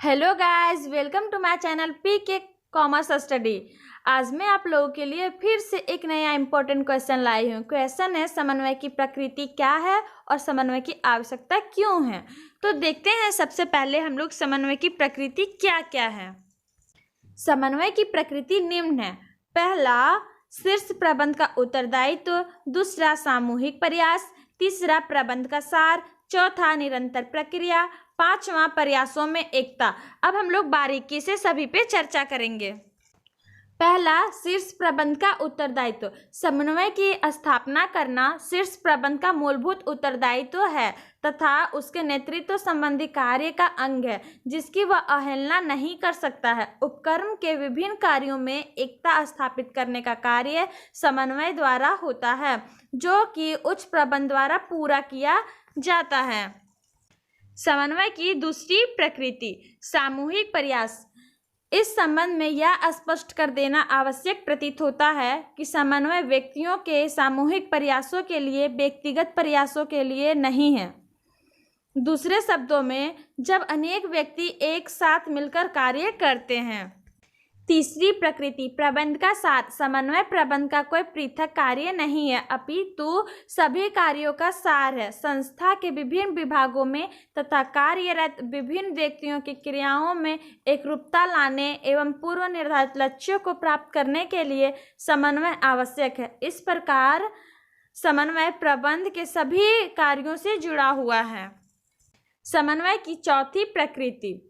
Hello guys, welcome to my channel PK commerce study. आज मैं आप लोगों के लिए फिर से एक नया इंपॉर्टेंट क्वेश्चन लाई हूँ। क्वेश्चन है समन्वय की प्रकृति क्या है और समन्वय की आवश्यकता क्यों है। तो देखते हैं सबसे पहले हम लोग समन्वय की प्रकृति क्या क्या है। समन्वय की प्रकृति निम्न है। पहला, शीर्ष प्रबंध का उत्तरदायित्व। दूसरा, सामूहिक प्रयास। तीसरा, प्रबंध का सार। चौथा, निरंतर प्रक्रिया। पांचवा, प्रयासों में एकता। अब हम लोग बारीकी से सभी पे चर्चा करेंगे। पहला, शीर्ष प्रबंध का उत्तरदायित्व। समन्वय की स्थापना करना शीर्ष प्रबंध का मूलभूत उत्तरदायित्व है तथा उसके नेतृत्व संबंधी कार्य का अंग है जिसकी वह अवहेलना नहीं कर सकता है। उपक्रम के विभिन्न कार्यों में एकता स्थापित करने का कार्य समन्वय द्वारा होता है जो कि उच्च प्रबंध द्वारा पूरा किया जाता है। समन्वय की दूसरी प्रकृति, सामूहिक प्रयास। इस संबंध में यह स्पष्ट कर देना आवश्यक प्रतीत होता है कि समन्वय व्यक्तियों के सामूहिक प्रयासों के लिए, व्यक्तिगत प्रयासों के लिए नहीं है। दूसरे शब्दों में, जब अनेक व्यक्ति एक साथ मिलकर कार्य करते हैं। तीसरी प्रकृति, प्रबंध का सार। समन्वय प्रबंध का कोई पृथक कार्य नहीं है अपितु सभी कार्यों का सार है। संस्था के विभिन्न विभागों में तथा कार्यरत विभिन्न व्यक्तियों की क्रियाओं में एकरूपता लाने एवं पूर्व निर्धारित लक्ष्यों को प्राप्त करने के लिए समन्वय आवश्यक है। इस प्रकार समन्वय प्रबंध के सभी कार्यों से जुड़ा हुआ है। समन्वय की चौथी प्रकृति,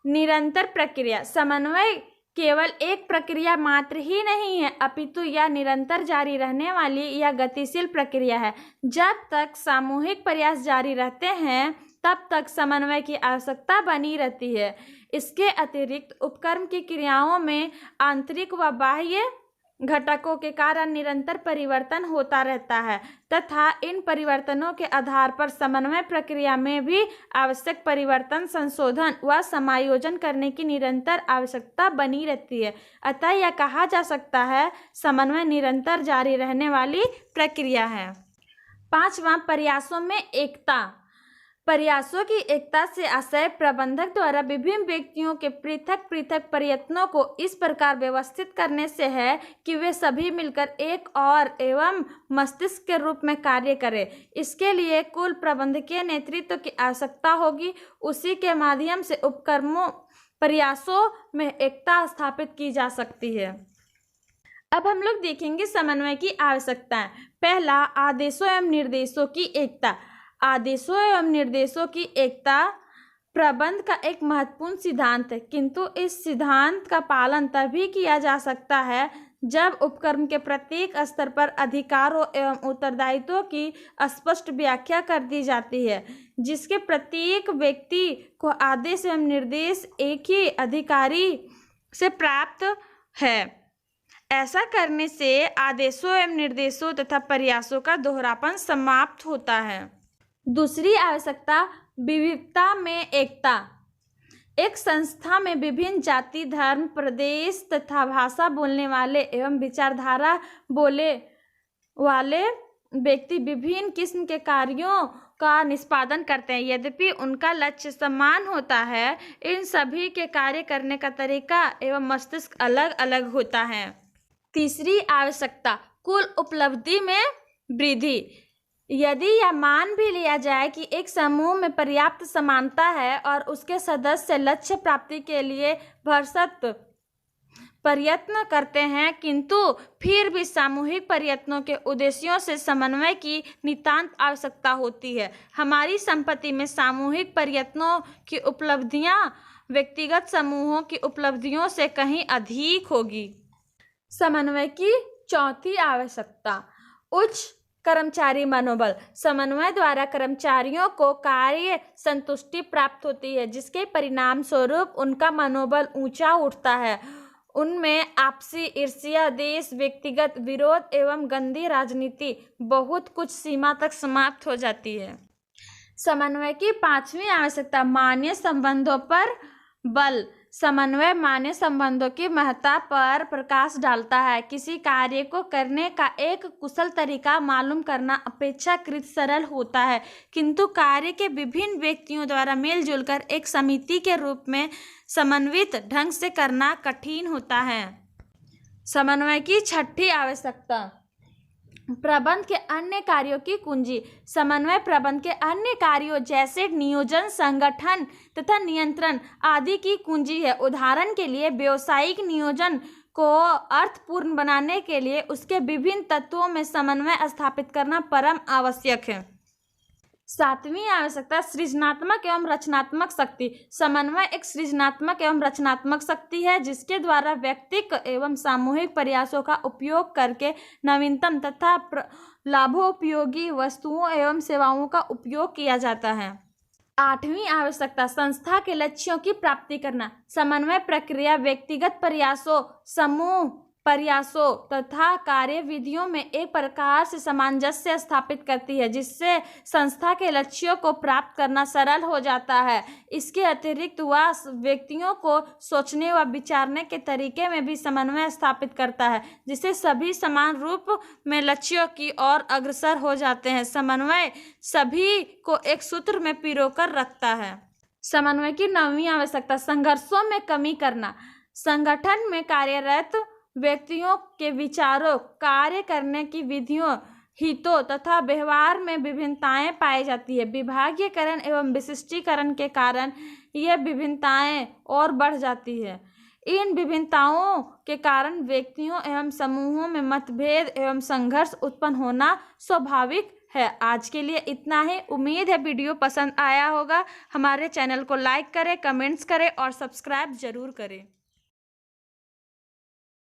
निरंतर प्रक्रिया। समन्वय केवल एक प्रक्रिया मात्र ही नहीं है अपितु यह निरंतर जारी रहने वाली या गतिशील प्रक्रिया है। जब तक सामूहिक प्रयास जारी रहते हैं तब तक समन्वय की आवश्यकता बनी रहती है। इसके अतिरिक्त उपक्रम की क्रियाओं में आंतरिक व बाह्य घटकों के कारण निरंतर परिवर्तन होता रहता है तथा इन परिवर्तनों के आधार पर समन्वय प्रक्रिया में भी आवश्यक परिवर्तन, संशोधन व समायोजन करने की निरंतर आवश्यकता बनी रहती है। अतः यह कहा जा सकता है समन्वय निरंतर जारी रहने वाली प्रक्रिया है। पांचवा, प्रयासों में एकता। प्रयासों की एकता से आशय प्रबंधक द्वारा विभिन्न व्यक्तियों के पृथक पृथक प्रयत्नों को इस प्रकार व्यवस्थित करने से है कि वे सभी मिलकर एक और एवं मस्तिष्क के रूप में कार्य करें। इसके लिए कुल प्रबंधकीय नेतृत्व की आवश्यकता होगी। उसी के माध्यम से उपक्रमों प्रयासों में एकता स्थापित की जा सकती है। अब हम लोग देखेंगे समन्वय की आवश्यकताएं। पहला, आदेशों एवं निर्देशों की एकता। आदेशों एवं निर्देशों की एकता प्रबंध का एक महत्वपूर्ण सिद्धांत है, किंतु इस सिद्धांत का पालन तभी किया जा सकता है जब उपक्रम के प्रत्येक स्तर पर अधिकारों एवं उत्तरदायित्वों की स्पष्ट व्याख्या कर दी जाती है जिसके प्रत्येक व्यक्ति को आदेश एवं निर्देश एक ही अधिकारी से प्राप्त है। ऐसा करने से आदेशों एवं निर्देशों तथा प्रयासों का दोहरापन समाप्त होता है। दूसरी आवश्यकता, विविधता में एकता। एक संस्था में विभिन्न जाति, धर्म, प्रदेश तथा भाषा बोलने वाले एवं विचारधारा बोले वाले व्यक्ति विभिन्न किस्म के कार्यों का निष्पादन करते हैं। यद्यपि उनका लक्ष्य समान होता है, इन सभी के कार्य करने का तरीका एवं मस्तिष्क अलग अलग होता है। तीसरी आवश्यकता, कुल उपलब्धि में वृद्धि। यदि यह मान भी लिया जाए कि एक समूह में पर्याप्त समानता है और उसके सदस्य लक्ष्य प्राप्ति के लिए भरसक प्रयत्न करते हैं, किंतु फिर भी सामूहिक प्रयत्नों के उद्देश्यों से समन्वय की नितांत आवश्यकता होती है। हमारी संपत्ति में सामूहिक प्रयत्नों की उपलब्धियां व्यक्तिगत समूहों की उपलब्धियों से कहीं अधिक होगी। समन्वय की चौथी आवश्यकता, उच्च कर्मचारी मनोबल। समन्वय द्वारा कर्मचारियों को कार्य संतुष्टि प्राप्त होती है जिसके परिणाम स्वरूप उनका मनोबल ऊंचा उठता है। उनमें आपसी ईर्ष्या, देश, व्यक्तिगत विरोध एवं गंदी राजनीति बहुत कुछ सीमा तक समाप्त हो जाती है। समन्वय की पांचवी आवश्यकता, मान्य संबंधों पर बल। समन्वय मानव संबंधों की महत्ता पर प्रकाश डालता है। किसी कार्य को करने का एक कुशल तरीका मालूम करना अपेक्षाकृत सरल होता है, किंतु कार्य के विभिन्न व्यक्तियों द्वारा मिलजुल कर एक समिति के रूप में समन्वित ढंग से करना कठिन होता है। समन्वय की छठी आवश्यकता, प्रबंध के अन्य कार्यों की कुंजी। समन्वय प्रबंध के अन्य कार्यों जैसे नियोजन, संगठन तथा नियंत्रण आदि की कुंजी है। उदाहरण के लिए व्यावसायिक नियोजन को अर्थपूर्ण बनाने के लिए उसके विभिन्न तत्वों में समन्वय स्थापित करना परम आवश्यक है। सातवीं आवश्यकता, सृजनात्मक एवं रचनात्मक शक्ति। समन्वय एक सृजनात्मक एवं रचनात्मक शक्ति है जिसके द्वारा व्यक्तिक एवं सामूहिक प्रयासों का उपयोग करके नवीनतम तथा लाभोपयोगी वस्तुओं एवं सेवाओं का उपयोग किया जाता है। आठवीं आवश्यकता, संस्था के लक्ष्यों की प्राप्ति करना। समन्वय प्रक्रिया व्यक्तिगत प्रयासों, समूह प्रयासों तथा कार्यविधियों में एक प्रकार से सामंजस्य स्थापित करती है जिससे संस्था के लक्ष्यों को प्राप्त करना सरल हो जाता है। इसके अतिरिक्त वह व्यक्तियों को सोचने व विचारने के तरीके में भी समन्वय स्थापित करता है जिससे सभी समान रूप में लक्ष्यों की ओर अग्रसर हो जाते हैं। समन्वय सभी को एक सूत्र में पिरोकर रखता है। समन्वय की नौवीं आवश्यकता, संघर्षों में कमी करना। संगठन में कार्यरत व्यक्तियों के विचारों, कार्य करने की विधियों, हितों तथा व्यवहार में विभिन्नताएं पाई जाती है। विभागीकरण एवं विशिष्टीकरण के कारण ये विभिन्नताएं और बढ़ जाती है। इन विभिन्नताओं के कारण व्यक्तियों एवं समूहों में मतभेद एवं संघर्ष उत्पन्न होना स्वाभाविक है। आज के लिए इतना ही। उम्मीद है वीडियो पसंद आया होगा। हमारे चैनल को लाइक करें, कमेंट्स करें और सब्सक्राइब जरूर करें।